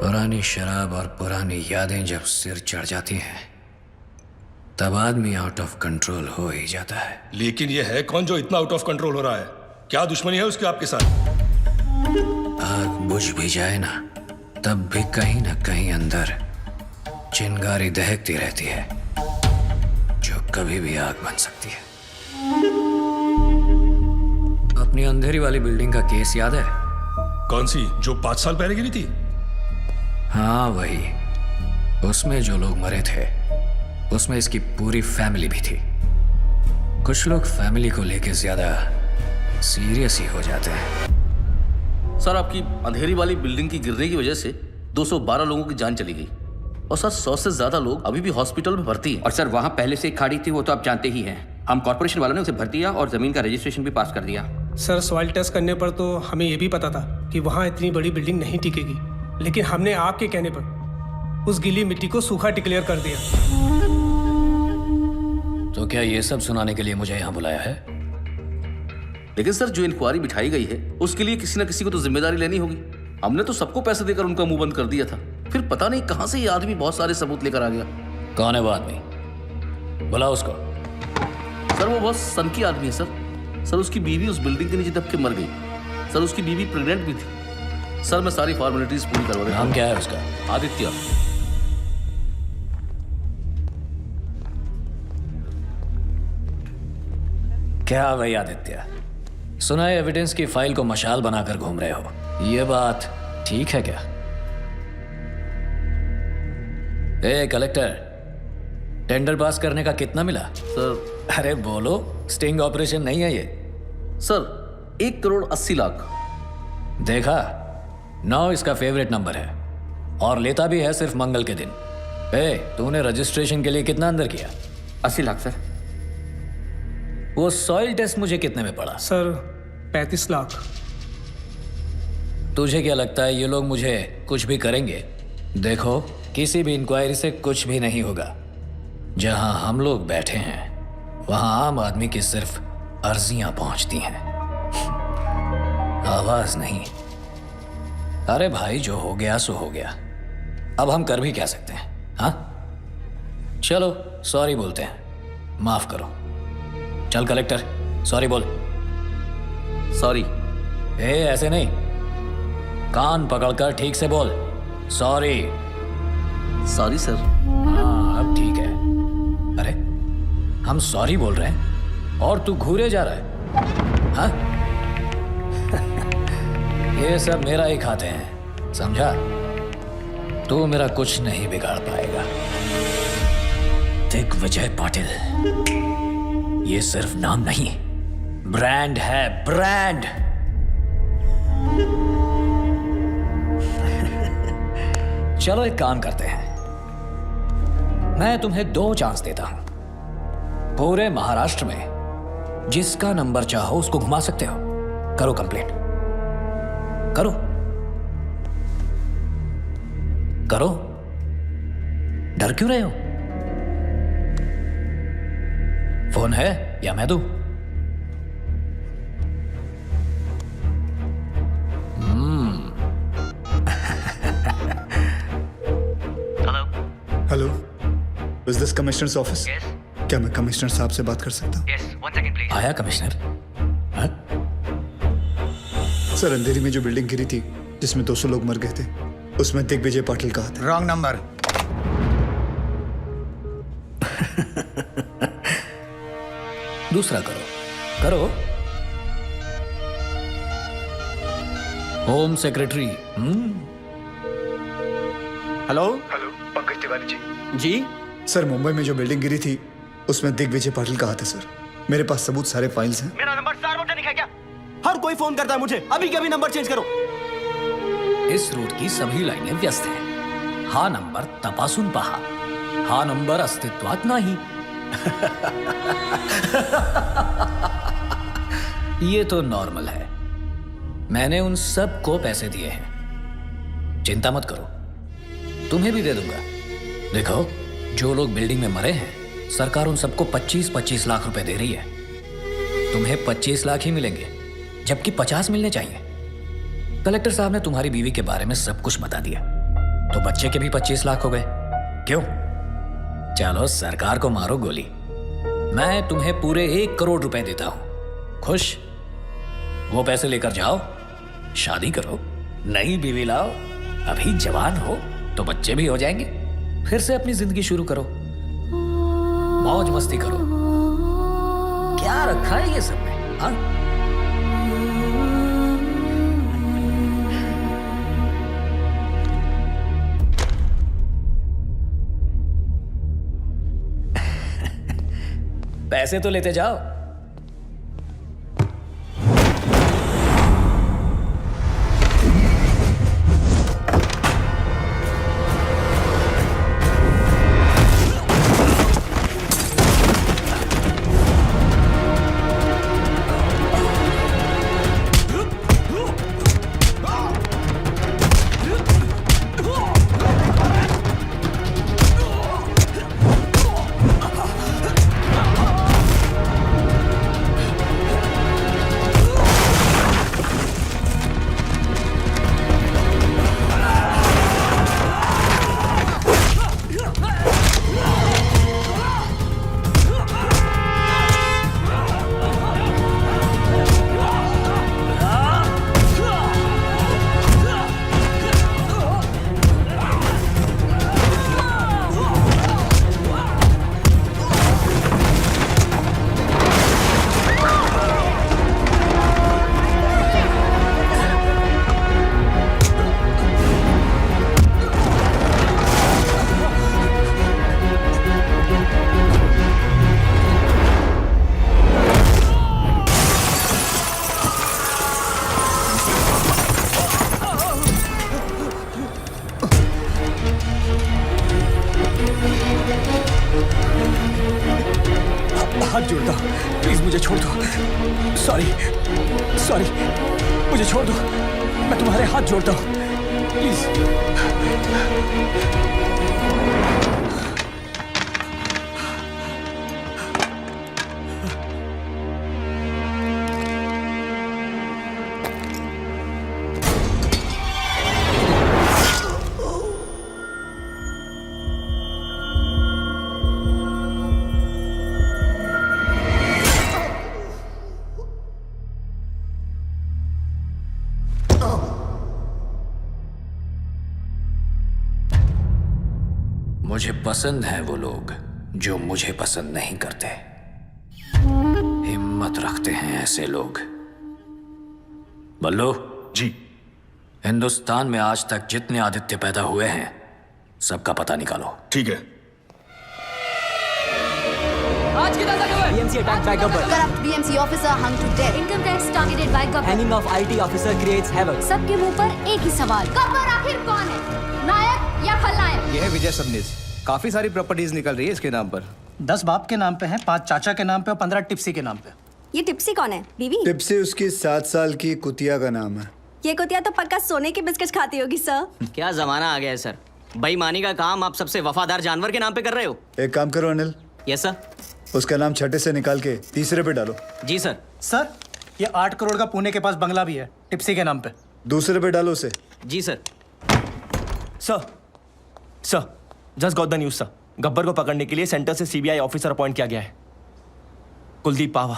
पुरानी शराब और पुरानी यादें जब सिर चढ़ जाती हैं तब आदमी आउट ऑफ कंट्रोल हो ही जाता है। लेकिन ये है कौन जो इतना आउट ऑफ कंट्रोल हो रहा है? क्या दुश्मनी है उसकी आपके साथ? आग बुझ भी जाए ना तब भी कहीं ना कहीं अंदर चिंगारी दहकती रहती है जो कभी भी आग बन सकती है। अपनी अंधेरी वाली बिल्डिंग का केस याद है? कौन सी जो 5 साल पहले गिरी थी? हाँ वही। उसमें जो लोग मरे थे उसमें इसकी पूरी फैमिली भी थी। कुछ लोग फैमिली को लेके ज्यादा सीरियस ही हो जाते हैं। सर, आपकी अंधेरी वाली बिल्डिंग की गिरने की वजह से 212 लोगों की जान चली गई और सर 100 से ज्यादा लोग अभी भी हॉस्पिटल में भर्ती हैं। और सर वहाँ पहले से एक खाड़ी थी, वो तो आप जानते ही हैं। हम कॉर्पोरेशन वालों ने उसे भर दिया और जमीन का रजिस्ट्रेशन भी पास कर दिया। सर सॉइल टेस्ट करने पर तो हमें ये भी पता था कि वहाँ इतनी बड़ी बिल्डिंग नहीं टिकेगी, लेकिन हमने आपके कहने पर उस गीली मिट्टी को सूखा डिक्लेयर कर दिया। तो क्या ये सब सुनाने के लिए मुझे यहाँ बुलाया है? लेकिन सर जो इंक्वायरी बिठाई गई है उसके लिए किसी न किसी को तो जिम्मेदारी लेनी होगी। हमने तो सबको पैसे देकर उनका मुंह बंद कर दिया था, फिर पता नहीं कहां से ये आदमी बहुत सारे सबूत लेकर आ गया। कौन है वो आदमी? बुलाओ उसको। सर वो बहुत सनकी आदमी है सर उसकी बीवी उस बिल्डिंग के नीचे दब के मर गई। सर उसकी बीवी प्रेग्नेंट भी थी। सर मैं सारी फॉर्मेलिटीज पूरी करवा देता हूं। नाम क्या है उसका? आदित्य। क्या भाई आदित्य, सुना है एविडेंस की फाइल को मशाल बनाकर घूम रहे हो, ये बात ठीक है क्या? ए कलेक्टर, टेंडर पास करने का कितना मिला? सर अरे बोलो, स्टिंग ऑपरेशन नहीं है ये। सर 1,80,00,000। देखा, 9 इसका फेवरेट नंबर है और लेता भी है सिर्फ मंगल के दिन। तूने रजिस्ट्रेशन के लिए कितना अंदर किया? 80 लाख सर। वो सॉइल टेस्ट मुझे कितने में पड़ा? सर 35 लाख। तुझे क्या लगता है ये लोग मुझे कुछ भी करेंगे? देखो, किसी भी इंक्वायरी से कुछ भी नहीं होगा। जहां हम लोग बैठे हैं वहां आम आदमी की सिर्फ अर्जियां पहुंचती हैं, आवाज नहीं। अरे भाई, जो हो गया सो हो गया, अब हम कर भी क्या सकते हैं? हाँ चलो सॉरी बोलते हैं, माफ करो। चल कलेक्टर, सॉरी बोल। सॉरी। ऐसे नहीं, कान पकड़कर ठीक से बोल। सॉरी। Sorry sir. हाँ अब ठीक है। अरे हम सॉरी बोल रहे हैं और तू घूरे जा रहा है, हाँ? ये सब मेरा ही खाते हैं, समझा? तू मेरा कुछ नहीं बिगाड़ पाएगा। दिग्विजय पाटिल, ये सिर्फ नाम नहीं, ब्रांड है, ब्रांड। चलो एक काम करते हैं, मैं तुम्हें 2 चांस देता हूं। पूरे महाराष्ट्र में जिसका नंबर चाहो उसको घुमा सकते हो। करो कंप्लेंट, करो करो, डर क्यों रहे हो? फोन है या मैं दूं? Hello, is this commissioners office? क्या मैं कमिश्नर साहब से बात कर सकता हूँ? One second, please. आया कमिश्नर? हाँ? सर, अंधेरी में जो बिल्डिंग गिरी थी जिसमें 200 लोग मर गए थे, उसमें दिग्विजय पाटिल कहा था। Wrong number. दूसरा करो, करो। Home secretary. Hello. Hello, Pankaj Tiwari ji. जी सर, मुंबई में जो बिल्डिंग गिरी थी उसमें दिग्विजय पाटिल कहा था सर। मेरे पास सबूत, सारे फाइल्स हैं। मेरा नंबर सार्वजनिक है क्या? हर कोई फोन करता है मुझे, अभी के अभी नंबर चेंज करो। इस रूट की सभी लाइनें व्यस्त हैं। हा नंबर तपासून पहा, हा नंबर अस्तित्वात नाही। ये तो नॉर्मल है। मैंने उन सब को पैसे दिए हैं, चिंता मत करो, तुम्हें भी दे दूंगा। देखो, जो लोग बिल्डिंग में मरे हैं, सरकार उन सबको 25-25 लाख रुपए दे रही है। तुम्हें 25 लाख ही मिलेंगे, जबकि 50 मिलने चाहिए। कलेक्टर साहब ने तुम्हारी बीवी के बारे में सब कुछ बता दिया। तो बच्चे के भी 25 लाख हो गए। क्यों? चलो सरकार को मारो गोली, मैं तुम्हें पूरे 1 करोड़ रुपए देता हूं। खुश? वो पैसे लेकर जाओ, शादी करो, नई बीवी लाओ, अभी जवान हो तो बच्चे भी हो जाएंगे, फिर से अपनी जिंदगी शुरू करो, मौज मस्ती करो। क्या रखा है ये सब में? हाँ? पैसे तो लेते जाओ। हाथ जोड़ता हूं, प्लीज मुझे छोड़ दो। सॉरी, मुझे छोड़ दो, मैं तुम्हारे हाथ जोड़ता हूं, प्लीज। मुझे पसंद है वो लोग जो मुझे पसंद नहीं करते। हिम्मत रखते हैं ऐसे लोग। बल्लू जी। हिंदुस्तान में आज तक जितने आदित्य पैदा हुए हैं सबका पता निकालो। ठीक है। आज की ताजा खबर। BMC attacked by Gabbar. Corrupt BMC officer hung to death. Income tax targeted by Gabbar. Hanging of IT officer creates havoc. सबके मुंह पर एक ही सवाल, गब्बर आखिर कौन है, नायक या खलनायक? ये है विजय सबनीस। काफी सारी प्रॉपर्टीज निकल रही है इसके नाम पर। 10 बाप के नाम पे हैं, 5 चाचा के नाम पे और 15 टिप्सी के नाम पे। ये टिप्सी कौन है? बीवी? टिप्सी उसकी 7 साल की कुतिया का नाम है। ये कुतिया तो पक्का सोने के बिस्किट खाती होगी सर। क्या जमाना आ गया है सर, बेईमानी का काम आप सबसे वफादार जानवर के नाम पे कर रहे हो। एक काम करो अनिल, यस सर। उसका नाम छठे से निकाल के तीसरे पे डालो। जी सर। सर, ये 8 करोड़ का पुणे के पास बंगला भी है, टिप्सी के नाम पे। दूसरे पे डालो उसे। जी sir. Sir just got the news sir. Gabbar को पकड़ने के लिए सेंटर से CBI ऑफिसर अपॉइंट किया गया है, कुलदीप पावा।